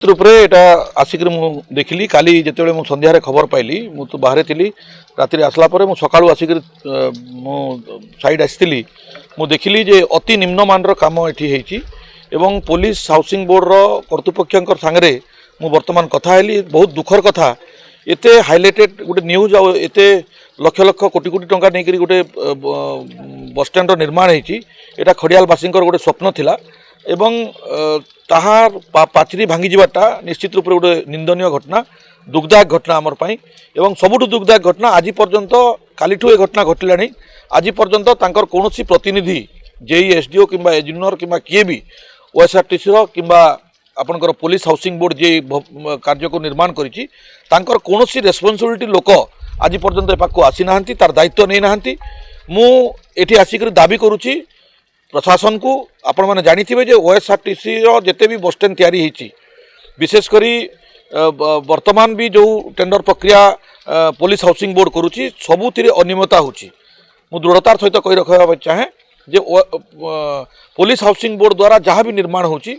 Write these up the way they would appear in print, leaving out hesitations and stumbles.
रूपरे एटा आसिक देखिली काली जिते मु संध्यार खबर पाइली मु तो बाहर थी राति आसला मु सकाळु आसिक मु साइड आसी मु देखिली जे अति निम्नमान काम एटी एवं पुलिस हाउसिंग बोर्ड रो कर्तृपक्ष सांगे मु वर्तमान कथा हेली बहुत दुखर कथा एते हाइलाइटेड गोटे न्यूज आते लक्ष लक्ष कोटी कोटी टंका नहीं गोटे बस स्टैंड निर्माण होती एटा खड़ियालवासी गोटे स्वप्न थिला एवं ताहार पाचरी भांगी जावाटा निश्चित रूप से गोटे निंदनीय घटना दुखदायक घटना आमर पाई एवं सबुठ दुखदायक घटना आज पर्यंत कालीठू ए घटना घटला आज पर्यंत तांकर कौनसी प्रतिनिधि जेई एसडीओ किंबा एजिनर किंबा किए भी ओएसआरटीसी किंबा आपनकर पुलिस हाउसिंग बोर्ड जे कार्य को निर्माण करिछि तांकर कौनसी रेस्पॉन्सिबिलिटी लोक आज पर्यंत पाखु आसी नाहंती तार दायित्व नै नाहंती मु एठी आसिक दाबी करुछि प्रशासन को आपण मैंने जानिथिबे जे ओएसआरटीसी रो जेते भी बस स्टैंड तैयारी होईछि विशेष करी वर्तमान भी जो टेंडर प्रक्रिया पुलिस हाउसिंग बोर्ड करुछि सबुथिरे अनियमितता होछि मु दृढ़तार सहित कहि रखबा चाहे जे पुलिस हाउसिंग बोर्ड द्वारा जहाँ भी निर्माण होछि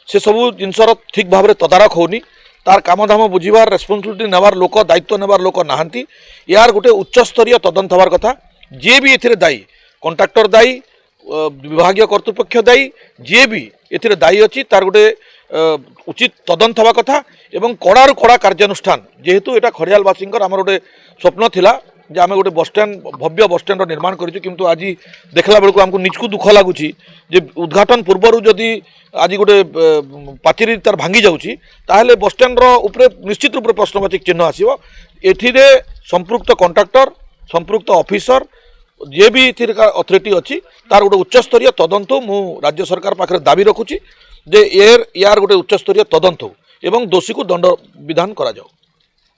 से सबू जिनसर ठीक भाव में तदारख होनी तार कामधाम बुझीबार रेस्पॉन्सिबिलिटी नेबार लोक दायित्व नेबार लोक नाहांती यार गोटे उच्चस्तरीय तदंत हबार कथा जे भी एथिरे दायी कॉन्ट्रैक्टर दायी विभागीय कर्तृपक्ष दायी जी भी एथिरे दायी अच्छी तार गोटे उचित तदंत हवा कथा एवं कड़ारू कड़ा कार्यानुष्ठान जेहेतु एटा खड़ियालवासी आम गोटे स्वप्न थिला जे आम गोटे बस स्टैंड भव्य बस स्टैंड निर्माण करूँ किंतु आज देखला बेलू आमको निजकू दुख लगुच उद्घाटन पूर्वर जदि आज गोटे पाचेरी तार भांगी जाऊँगी ताहले बस स्टैंड उपरे निश्चित रूप से प्रश्नवाचक चिन्ह आसो एठिरे संपृक्त कॉन्ट्रैक्टर संपृक्त ऑफिसर जे भी अथॉरिटी अच्छी तार गोटे उच्चस्तरीय तदंत मु राज्य सरकार पाखे दाबी रखुची जे यार गोटे उच्चस्तरीय तदंत हो एवं दोषी को दंड विधान करा जाओ।